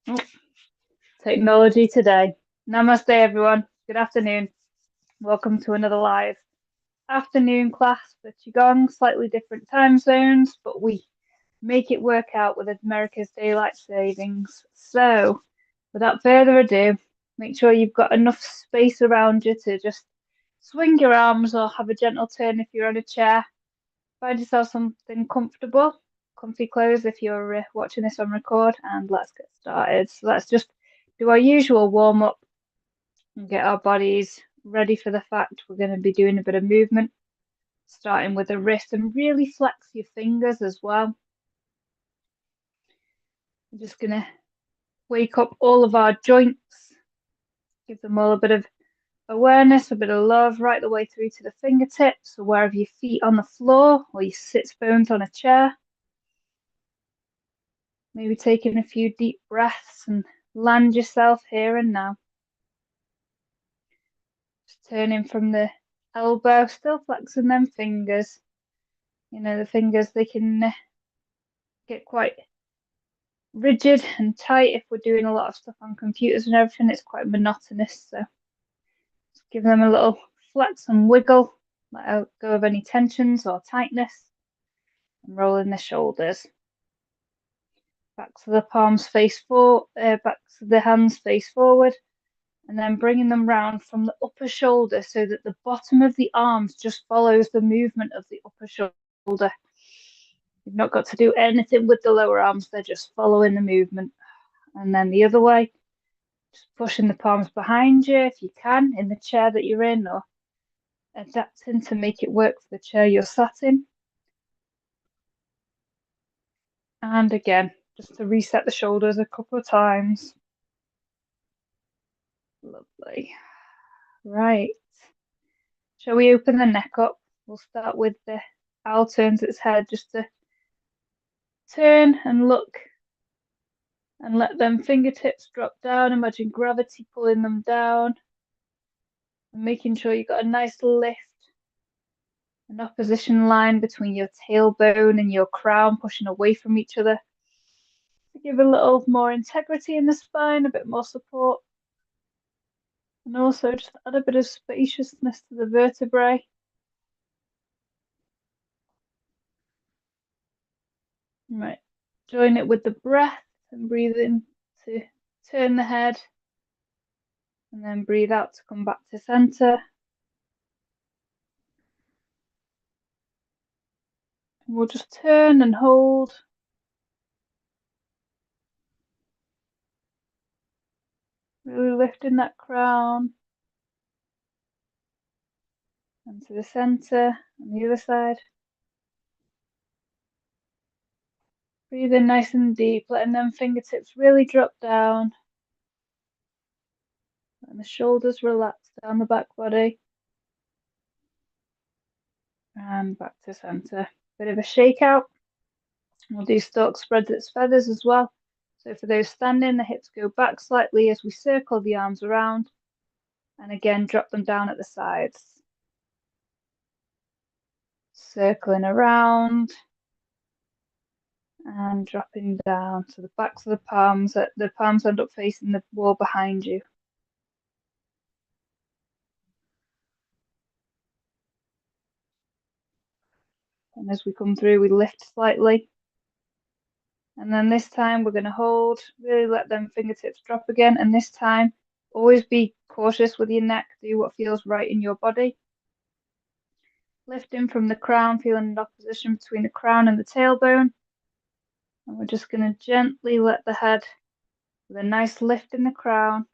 Oh, technology today. Namaste, everyone. Good afternoon. Welcome to another live afternoon class for Qigong. Slightly different time zones, but we make it work out with America's daylight savings. So, without further ado, make sure you've got enough space around you to just swing your arms or have a gentle turn if you're on a chair. Find yourself something comfortable, comfy clothes if you're watching this on record, and let's get started. So let's just do our usual warm up and get our bodies ready for the fact we're going to be doing a bit of movement, starting with the wrist, and really flex your fingers as well. I'm just going to wake up all of our joints, give them all a bit of awareness, a bit of love, right the way through to the fingertips, or wherever your feet on the floor or your sits bones on a chair. Maybe taking a few deep breaths and land yourself here and now. Just turning from the elbow, still flexing them fingers. You know, the fingers, they can get quite rigid and tight if we're doing a lot of stuff on computers and everything. It's quite monotonous. So just give them a little flex and wiggle, let go of any tensions or tightness, and roll in the shoulders. Backs of the palms face forward, backs of the hands face forward, and then bringing them round from the upper shoulder so that the bottom of the arms just follows the movement of the upper shoulder. You've not got to do anything with the lower arms, they're just following the movement. And then the other way, just pushing the palms behind you if you can, in the chair that you're in, or adapting to make it work for the chair you're sat in. And again, just to reset the shoulders a couple of times. Lovely. Right. Shall we open the neck up? We'll start with the owl turns its head just to turn and look and let them fingertips drop down. Imagine gravity pulling them down and making sure you've got a nice lift, an opposition line between your tailbone and your crown, pushing away from each other to give a little more integrity in the spine, a bit more support, and also just add a bit of spaciousness to the vertebrae. Right, join it with the breath and breathe in to turn the head, and then breathe out to come back to center. And we'll just turn and hold. Really lifting that crown. And to the center, on the other side. Breathe in nice and deep, letting them fingertips really drop down. And the shoulders relax down the back body. And back to center. Bit of a shakeout. We'll do stork spreads its feathers as well. So for those standing, the hips go back slightly as we circle the arms around. And again, drop them down at the sides. Circling around. And dropping down. So the backs of the palms end up facing the wall behind you. And as we come through, we lift slightly. And then this time we're going to hold, really let them fingertips drop again. And this time, always be cautious with your neck. Do what feels right in your body. Lifting from the crown, feeling an opposition between the crown and the tailbone. And we're just going to gently let the head, with a nice lift in the crown.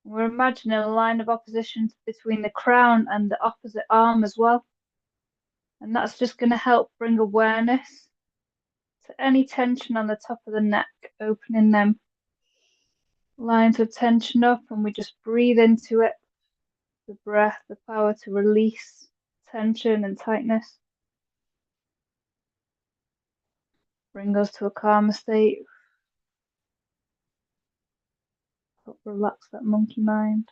We're imagining a line of opposition between the crown and the opposite arm as well. And that's just going to help bring awareness to any tension on the top of the neck, opening them lines of tension up, and we just breathe into it, the breath, the power to release tension and tightness. Bring us to a calmer state. Help relax that monkey mind.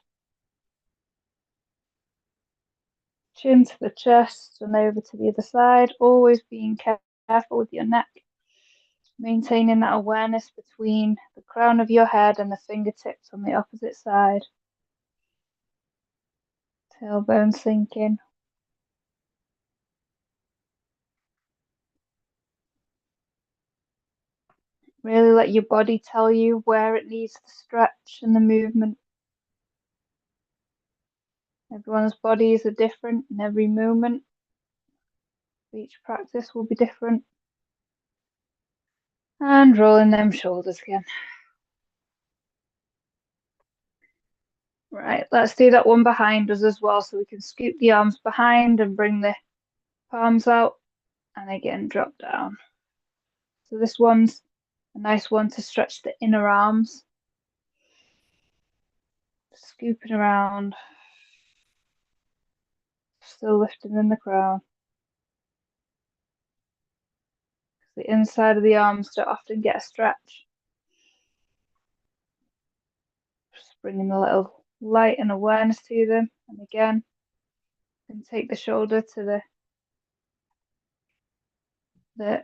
Chin to the chest and over to the other side, always being careful with your neck. Maintaining that awareness between the crown of your head and the fingertips on the opposite side. Tailbone sinking. Really let your body tell you where it needs the stretch and the movement. Everyone's bodies are different, and every movement for each practice will be different. And rolling them shoulders again. Right, let's do that one behind us as well, so we can scoop the arms behind and bring the palms out, and again drop down. So this one's a nice one to stretch the inner arms. Scooping around, still lifting in the crown. The inside of the arms don't often get a stretch. Just bringing a little light and awareness to them. And again, you can take the shoulder to the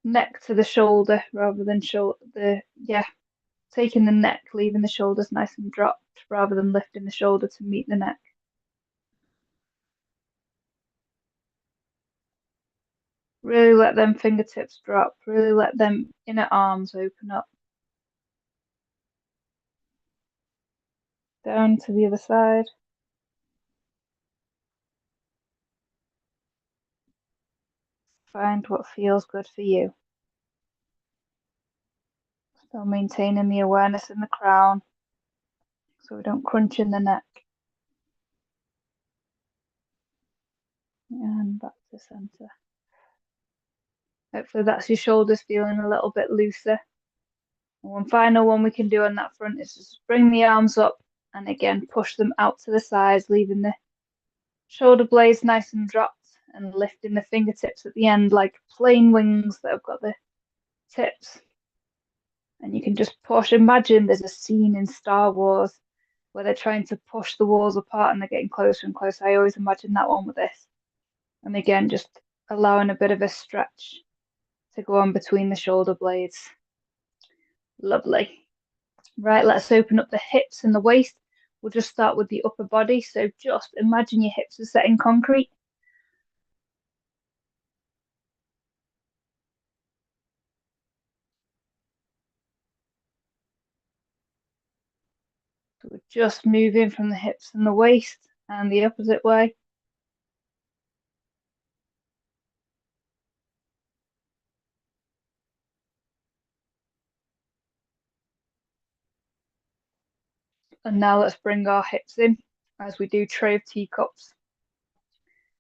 neck to the shoulder rather than taking the neck, leaving the shoulders nice and dropped rather than lifting the shoulder to meet the neck. Really let them fingertips drop, really let them inner arms open up. Down to the other side. Find what feels good for you. Still maintaining the awareness in the crown so we don't crunch in the neck. And back to center. Hopefully that's your shoulders feeling a little bit looser. And one final one we can do on that front is just bring the arms up and again push them out to the sides, leaving the shoulder blades nice and dropped and lifting the fingertips at the end like plain wings that have got the tips. And you can just push. Imagine there's a scene in Star Wars where they're trying to push the walls apart and they're getting closer and closer. I always imagine that one with this. And again, just allowing a bit of a stretch to go on between the shoulder blades. Lovely. Right, let's open up the hips and the waist. We'll just start with the upper body. So just imagine your hips are set in concrete. So we're just moving from the hips and the waist and the opposite way. And now let's bring our hips in as we do tray of teacups.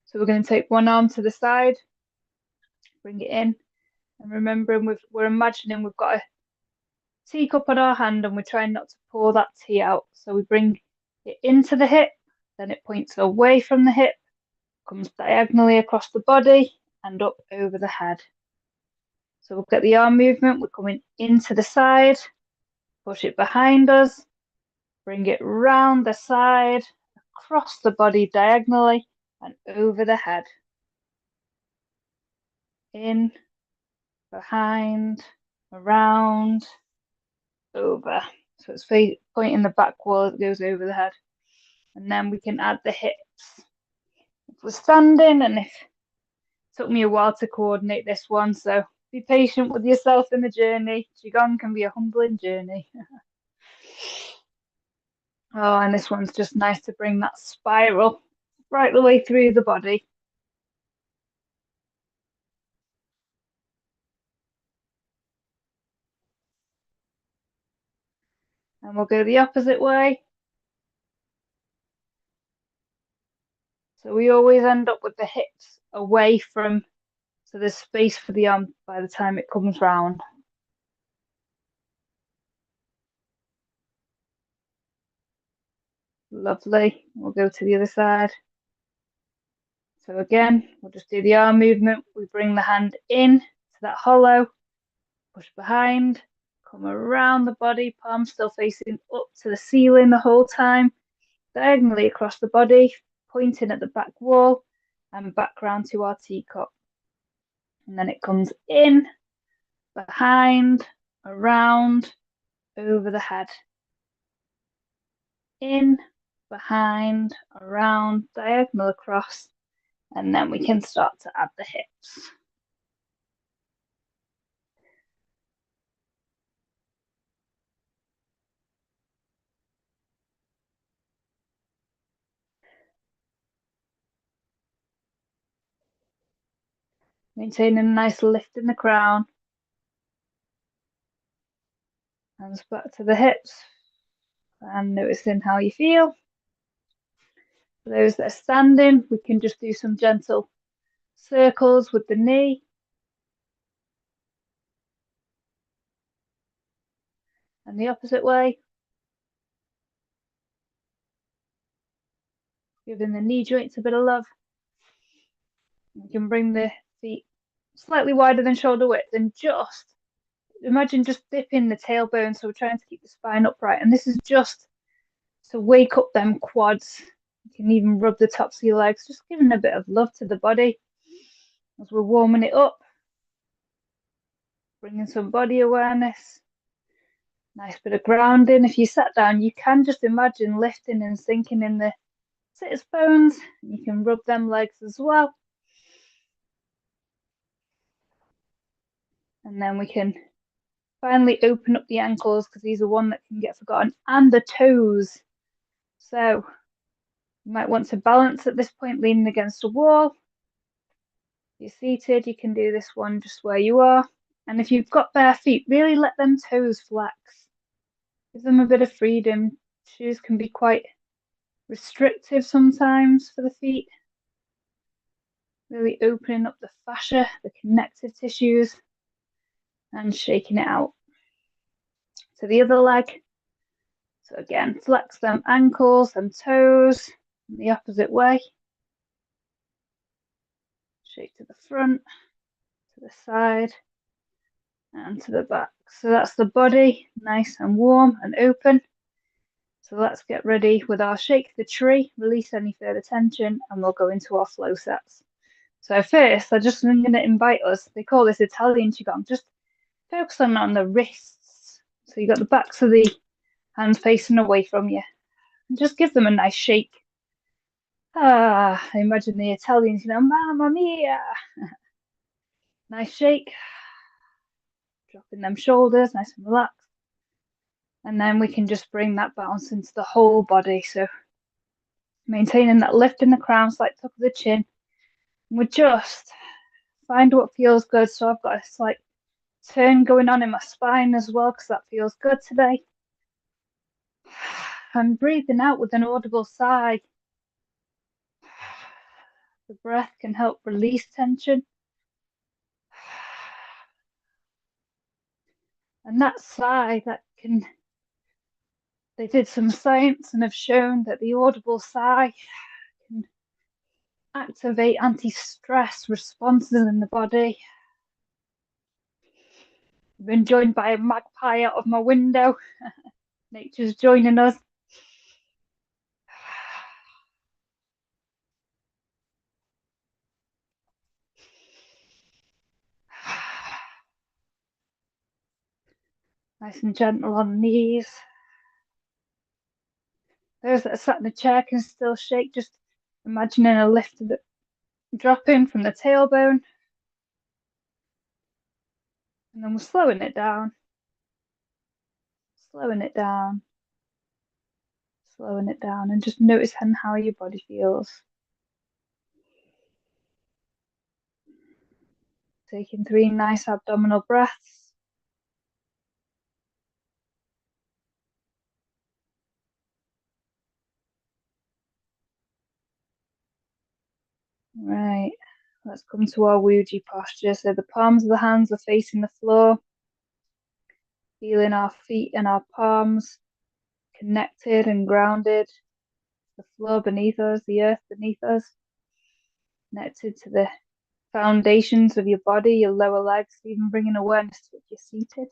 So we're going to take one arm to the side, bring it in, and remembering we're imagining we've got a teacup on our hand and we're trying not to pour that tea out. So we bring it into the hip, then it points away from the hip, comes diagonally across the body and up over the head. So we'll get the arm movement, we're coming into the side, push it behind us, bring it round the side, across the body diagonally and over the head. In, behind, around, over. So it's pointing the back wall as it goes over the head. And then we can add the hips. If we're standing, and if it took me a while to coordinate this one, so be patient with yourself in the journey. Qigong can be a humbling journey. Oh, and this one's just nice to bring that spiral right the way through the body. And we'll go the opposite way. So we always end up with the hips away from, so there's space for the arm by the time it comes round. Lovely. We'll go to the other side. So again, we'll just do the arm movement. We bring the hand in to that hollow, push behind, come around the body, palms still facing up to the ceiling the whole time, diagonally across the body, pointing at the back wall and back round to our teacup. And then it comes in, behind, around, over the head. In, behind, around, diagonal across, and then we can start to add the hips. Maintaining a nice lift in the crown. Hands back to the hips and noticing how you feel. For those that are standing, we can just do some gentle circles with the knee. And the opposite way. Giving the knee joints a bit of love. You can bring the feet slightly wider than shoulder width and just imagine just dipping the tailbone. So we're trying to keep the spine upright. And this is just to wake up them quads. You can even rub the tops of your legs, just giving a bit of love to the body as we're warming it up. Bringing some body awareness. Nice bit of grounding. If you sat down, you can just imagine lifting and sinking in the sitter's bones. You can rub them legs as well. And then we can finally open up the ankles because these are one that can get forgotten, and the toes. So you might want to balance at this point, leaning against a wall. If you're seated, you can do this one just where you are. And if you've got bare feet, really let them toes flex. Give them a bit of freedom. Shoes can be quite restrictive sometimes for the feet. Really opening up the fascia, the connective tissues, and shaking it out. To the other leg. So again, flex them ankles and toes the opposite way. Shake to the front, to the side, and to the back. So that's the body, nice and warm and open. So let's get ready with our shake the tree, release any further tension, and we'll go into our flow sets. So first, I'm going to invite us, they call this Italian Qigong, just focus on the wrists. So you got the backs of the hands facing away from you. And just give them a nice shake. I imagine the Italians, Mamma mia. Nice shake. Dropping them shoulders, nice and relaxed. And then we can just bring that bounce into the whole body. So maintaining that lift in the crown, slight tuck of the chin. And we just find what feels good. So I've got a slight turn going on in my spine as well, because that feels good today. I'm breathing out with an audible sigh. The breath can help release tension. And that sigh, they did some science and have shown that the audible sigh can activate anti-stress responses in the body. I've been joined by a magpie out of my window. Nature's joining us. Nice and gentle on the knees. Those that are sat in the chair can still shake, just imagining a lift of the dropping from the tailbone. And then we're slowing it down, slowing it down, slowing it down, and just noticing how your body feels. Taking 3 nice abdominal breaths. Right, let's come to our Wuji posture. So the palms of the hands are facing the floor, feeling our feet and our palms connected and grounded. The floor beneath us, the earth beneath us, connected to the foundations of your body, your lower legs, even bringing awareness to if you're seated.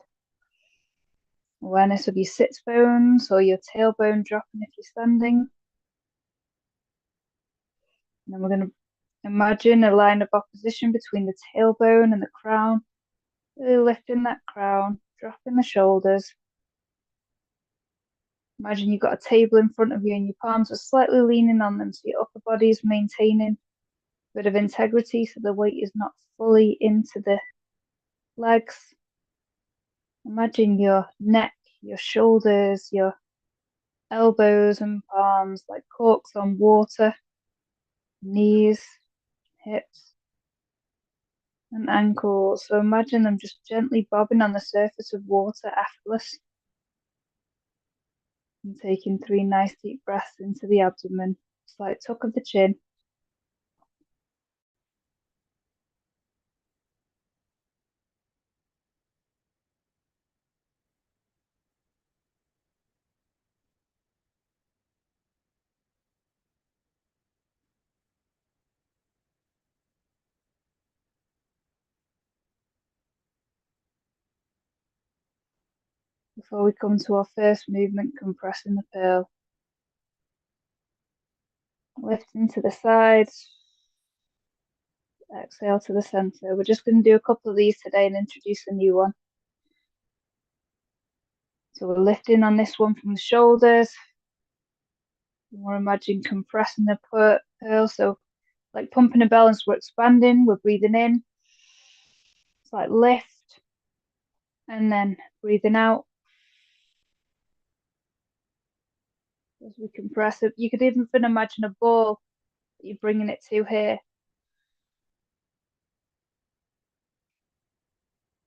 Awareness of your sits bones or your tailbone dropping if you're standing. And then we're going to imagine a line of opposition between the tailbone and the crown. Really lifting that crown, dropping the shoulders. Imagine you've got a table in front of you and your palms are slightly leaning on them so your upper body is maintaining a bit of integrity so the weight is not fully into the legs. Imagine your neck, your shoulders, your elbows and palms like corks on water, knees, hips, and ankles. So imagine them just gently bobbing on the surface of water effortless. And taking 3 nice deep breaths into the abdomen, slight tuck of the chin. Before we come to our first movement, compressing the pearl. Lifting to the sides, exhale to the center. We're just going to do a couple of these today and introduce a new one. So we're lifting on this one from the shoulders. We're imagining compressing the pearl. So like pumping a balance, we're expanding, we're breathing in. It's like lift and then breathing out. As we compress it, you could even imagine a ball that you're bringing it to here.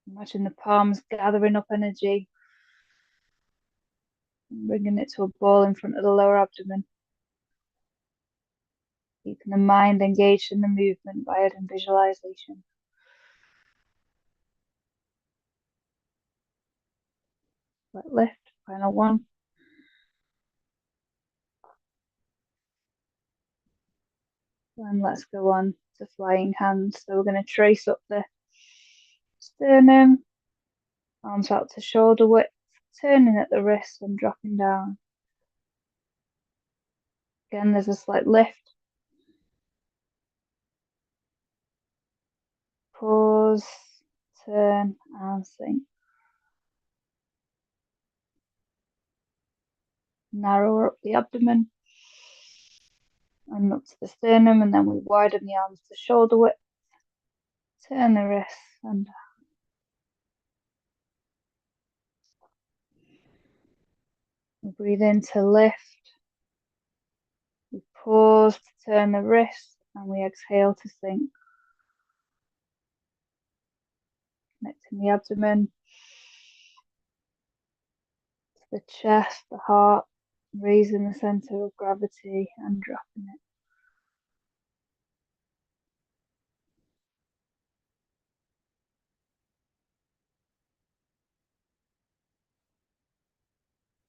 Imagine the palms gathering up energy and bringing it to a ball in front of the lower abdomen. Keeping the mind engaged in the movement by adding visualization. Let lift, final one. And let's go on to flying hands. So we're going to trace up the sternum, arms out to shoulder width, turning at the wrist and dropping down. Again, there's a slight lift. Pause, turn and sink. Narrow up the abdomen and up to the sternum, and then we widen the arms to shoulder width. Turn the wrists and we breathe in to lift. We pause to turn the wrists and we exhale to sink. Connecting the abdomen to the chest, the heart, raising the center of gravity and dropping it.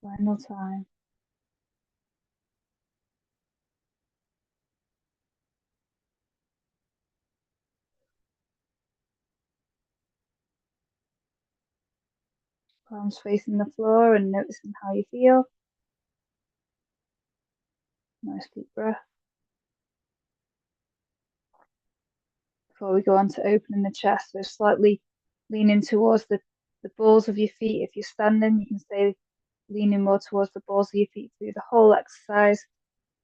Final time. Palms facing the floor and noticing how you feel. Nice deep breath. Before we go on to opening the chest, so slightly leaning towards the balls of your feet. If you're standing, you can stay leaning more towards the balls of your feet through the whole exercise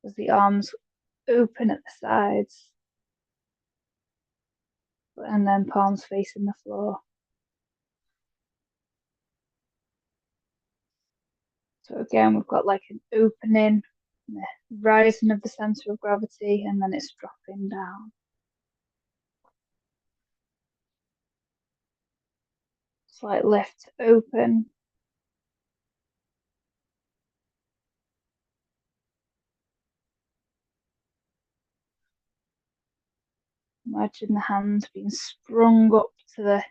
as the arms open at the sides. And then palms facing the floor. So again, we've got like an opening, the rising of the center of gravity, and then it's dropping down. Slight lift, open. Imagine the hands being sprung up to the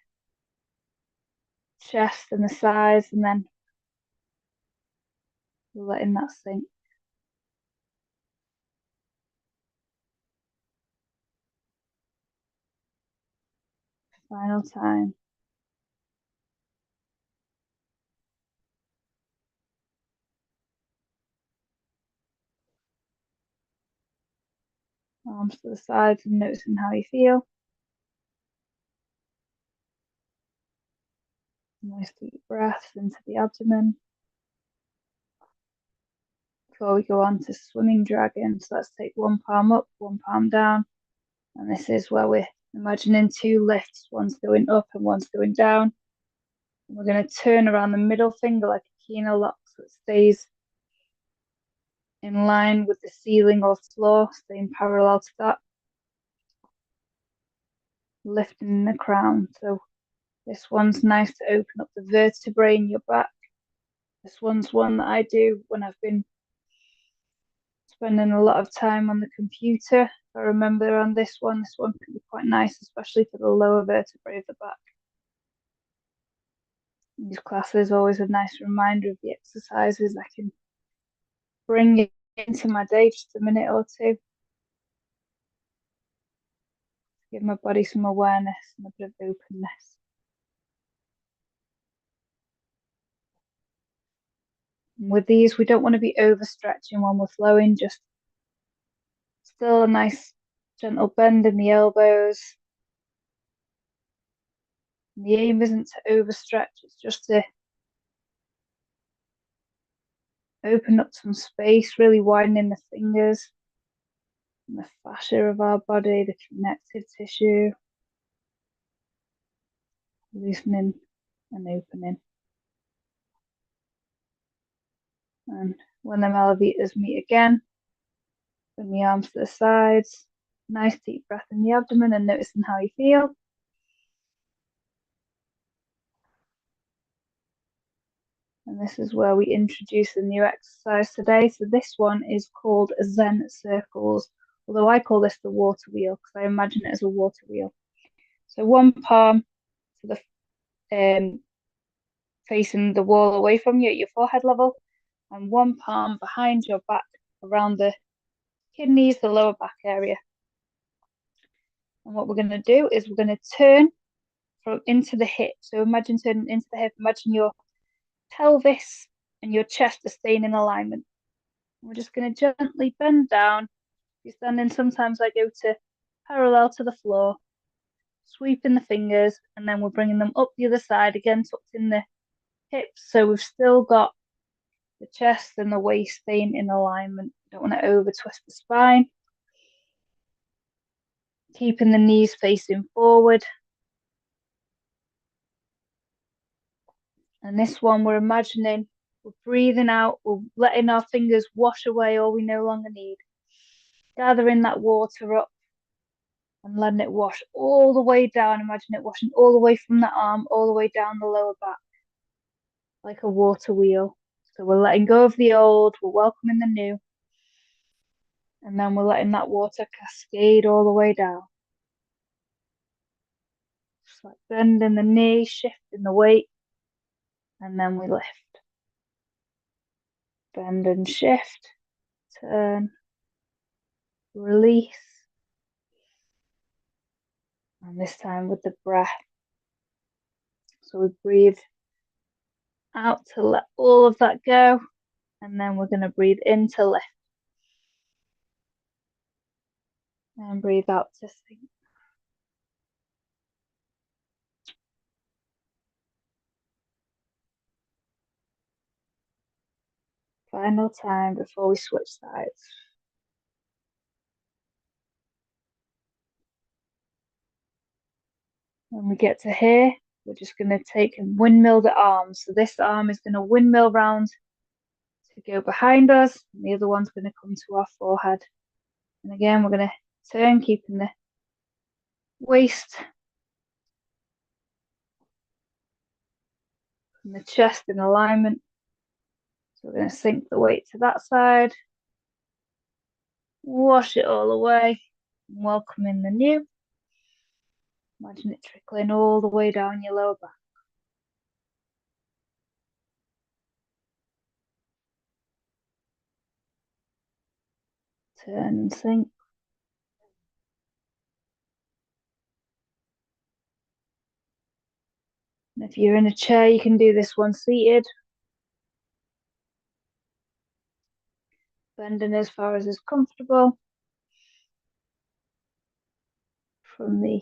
chest and the sides, and then letting that sink. Final time. Arms to the sides and noticing how you feel. Nice deep breaths into the abdomen. Before we go on to swimming dragon, so let's take one palm up, one palm down. And this is where we're imagining two lifts. One's going up and one's going down. And we're going to turn around the middle finger like a key in a lock so it stays in line with the ceiling or floor, staying parallel to that. Lifting the crown. So this one's nice to open up the vertebrae in your back. This one's one that I do when I've been spending a lot of time on the computer. I remember on this one can be quite nice, especially for the lower vertebrae of the back. These classes are always a nice reminder of the exercises I can bring into my day just a minute or two. Give my body some awareness and a bit of openness. And with these, we don't want to be overstretching when we're flowing, just still a nice gentle bend in the elbows. And the aim isn't to overstretch, it's just to open up some space, really widening the fingers and the fascia of our body, the connective tissue, loosening and opening. And when the elevators meet again, bring the arms to the sides, nice deep breath in the abdomen and noticing how you feel. And this is where we introduce a new exercise today. So this one is called Zen circles, although I call this the water wheel because I imagine it as a water wheel. So one palm to the facing the wall away from you at your forehead level, and one palm behind your back around the kidneys, the lower back area. And what we're going to do is we're going to turn from into the hip. So imagine turning into the hip. Imagine your pelvis and your chest are staying in alignment. And we're just going to gently bend down. If you're standing, sometimes I go to parallel to the floor, sweeping the fingers, and then we're bringing them up the other side again, tucked in the hips. So we've still got the chest and the waist staying in alignment. Don't want to over twist the spine. Keeping the knees facing forward. And this one, we're imagining we're breathing out, we're letting our fingers wash away all we no longer need. Gathering that water up and letting it wash all the way down. Imagine it washing all the way from the arm, all the way down the lower back, like a water wheel. So we're letting go of the old, we're welcoming the new. And then we're letting that water cascade all the way down. Just like bending the knee, shifting the weight, and then we lift. Bend and shift, turn, release. And this time with the breath. So we breathe out to let all of that go. And then we're going to breathe in to lift. And breathe out to sink. Final time before we switch sides. When we get to here, we're just going to take and windmill the arms. So this arm is going to windmill round to go behind us, and the other one's going to come to our forehead. And again, we're going to turn, keeping the waist and the chest in alignment. So we're going to sink the weight to that side, wash it all away, and welcome in the new. Imagine it trickling all the way down your lower back. Turn and sink. And if you're in a chair, you can do this one seated. Bending as far as is comfortable. From the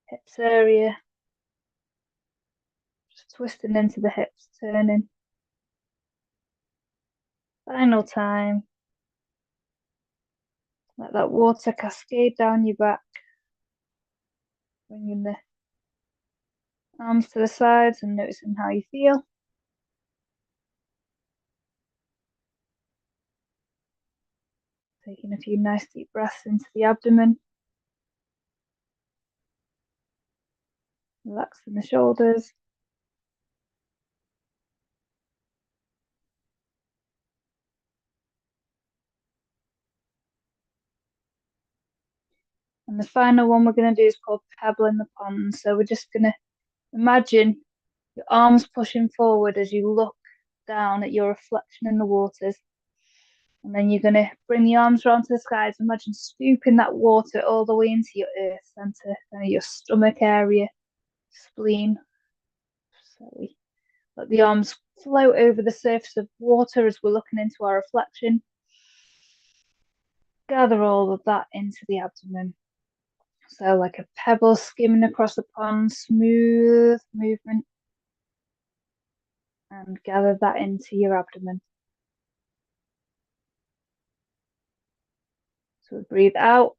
hips area twisting into the hips, turning. Final time. Let that water cascade down your back. Bringing the arms to the sides and noticing how you feel. Taking a few nice deep breaths into the abdomen. Relaxing the shoulders. And the final one we're going to do is called Pebble in the Pond. So we're just going to imagine your arms pushing forward as you look down at your reflection in the waters. And then you're going to bring the arms around to the skies. Imagine scooping that water all the way into your earth center, kind of your stomach area, spleen. So we let the arms float over the surface of water as we're looking into our reflection. Gather all of that into the abdomen. So like a pebble skimming across the pond, smooth movement. And gather that into your abdomen. So we breathe out.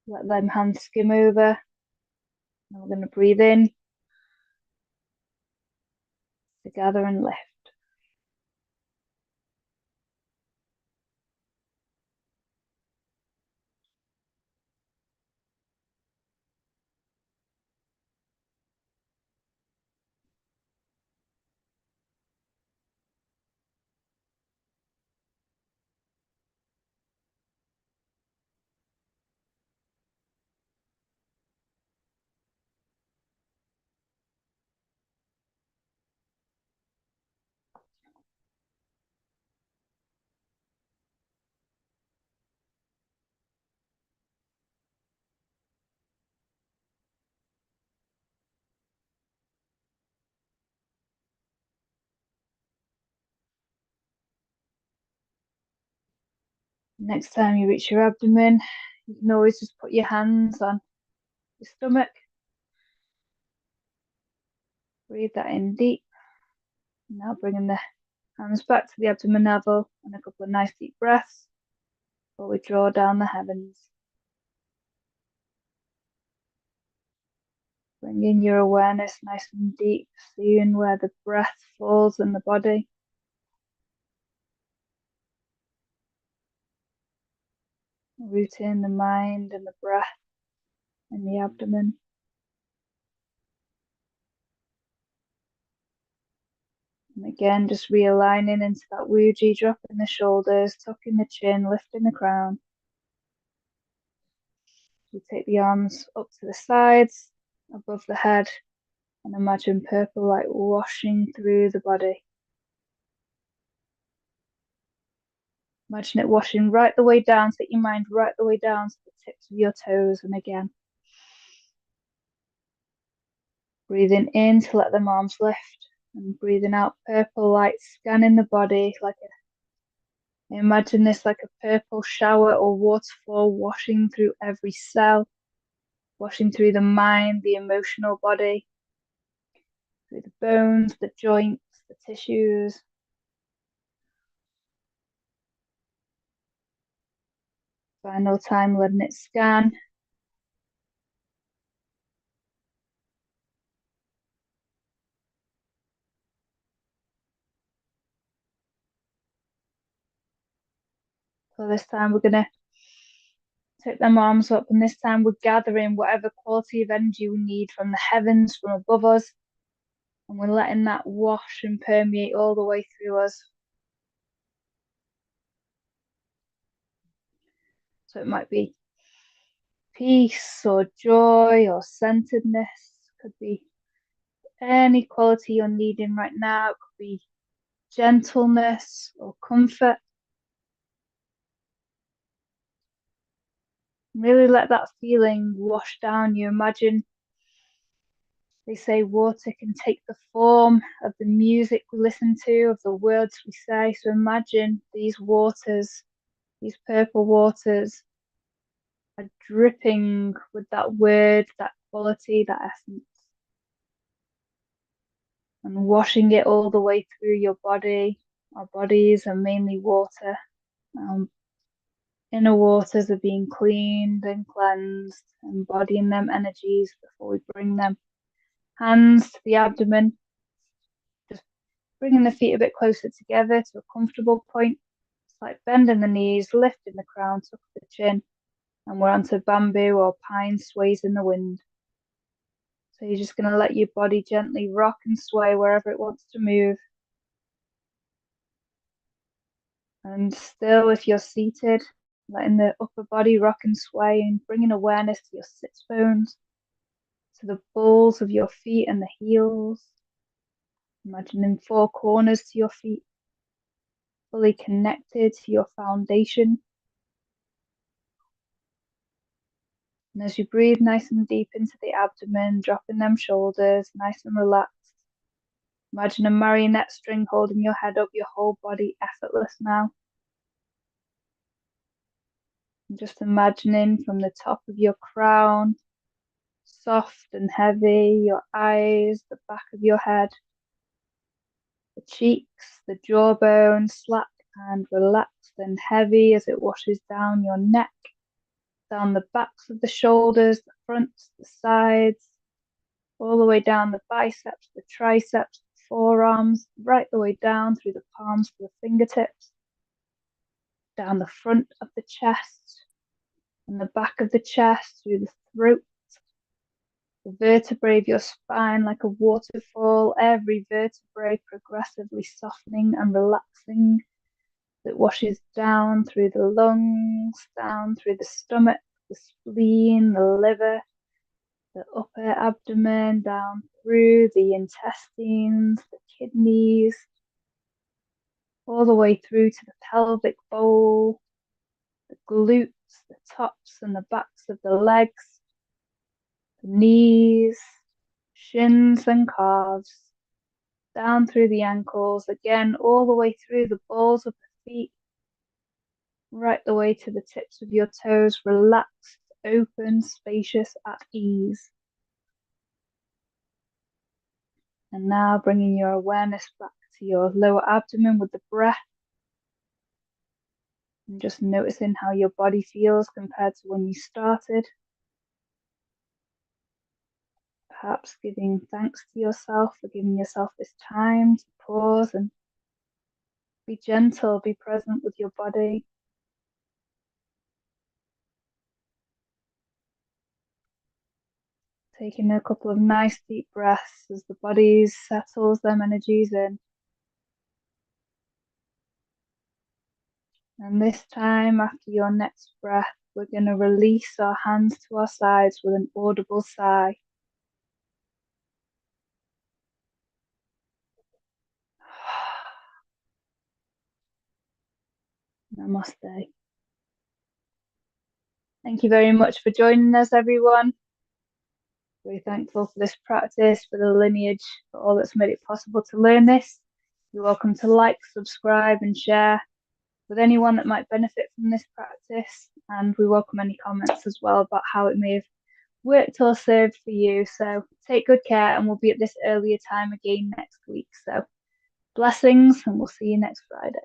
Let them hands skim over. And we're going to breathe in. To gather and lift. Next time you reach your abdomen, you can always just put your hands on your stomach. Breathe that in deep. Now bringing the hands back to the abdomen level and a couple of nice deep breaths before we draw down the heavens. Bringing your awareness nice and deep, seeing where the breath falls in the body. Rooting the mind and the breath in the abdomen. And again, just realigning into that Wuji, dropping the shoulders, tucking the chin, lifting the crown. You take the arms up to the sides, above the head, and imagine purple light washing through the body. Imagine it washing right the way down, take your mind right the way down to the tips of your toes, and again. Breathing in to let the arms lift, and breathing out, purple light scanning the body like imagine this like a purple shower or waterfall washing through every cell, washing through the mind, the emotional body, through the bones, the joints, the tissues. Final time, letting it scan. So this time we're going to take them arms up, and this time we're gathering whatever quality of energy we need from the heavens, from above us, and we're letting that wash and permeate all the way through us. So it might be peace or joy or centeredness, could be any quality you're needing right now, it could be gentleness or comfort. Really let that feeling wash down you. Imagine they say water can take the form of the music we listen to, of the words we say. So imagine these waters, these purple waters, are dripping with that word, that quality, that essence. and washing it all the way through your body. Our bodies are mainly water. Inner waters are being cleaned and cleansed, embodying them energies before we bring them. Hands to the abdomen, just bringing the feet a bit closer together to a comfortable point. It's like bending the knees, lifting the crown, tuck the chin, and we're onto bamboo or pine sways in the wind. So you're just going to let your body gently rock and sway wherever it wants to move. And still, if you're seated, letting the upper body rock and sway and bringing awareness to your sits bones, to the balls of your feet and the heels. Imagining four corners to your feet, fully connected to your foundation. And as you breathe nice and deep into the abdomen, dropping them shoulders, nice and relaxed. Imagine a marionette string holding your head up, your whole body effortless now. And just imagining from the top of your crown, soft and heavy, your eyes, the back of your head, the cheeks, the jawbone, slack and relaxed and heavy as it washes down your neck, down the backs of the shoulders, the fronts, the sides, all the way down the biceps, the triceps, the forearms, right the way down through the palms to the fingertips, down the front of the chest and the back of the chest, through the throat, the vertebrae of your spine like a waterfall, every vertebrae progressively softening and relaxing. That washes down through the lungs, down through the stomach, the spleen, the liver, the upper abdomen, down through the intestines, the kidneys, all the way through to the pelvic bowl, the glutes, the tops and the backs of the legs, the knees, shins and calves, down through the ankles, again, all the way through the balls of the feet, right the way to the tips of your toes, relaxed, open, spacious, at ease. And now bringing your awareness back to your lower abdomen with the breath. And just noticing how your body feels compared to when you started. Perhaps giving thanks to yourself for giving yourself this time to pause and be gentle, be present with your body. Taking a couple of nice deep breaths as the body settles them energies in. And this time, after your next breath, we're going to release our hands to our sides with an audible sigh. Namaste. Thank you very much for joining us, everyone. Very thankful for this practice, for the lineage, for all that's made it possible to learn this. You're welcome to like, subscribe, and share with anyone that might benefit from this practice. And we welcome any comments as well about how it may have worked or served for you. So take good care, and we'll be at this earlier time again next week. So blessings, and we'll see you next Friday.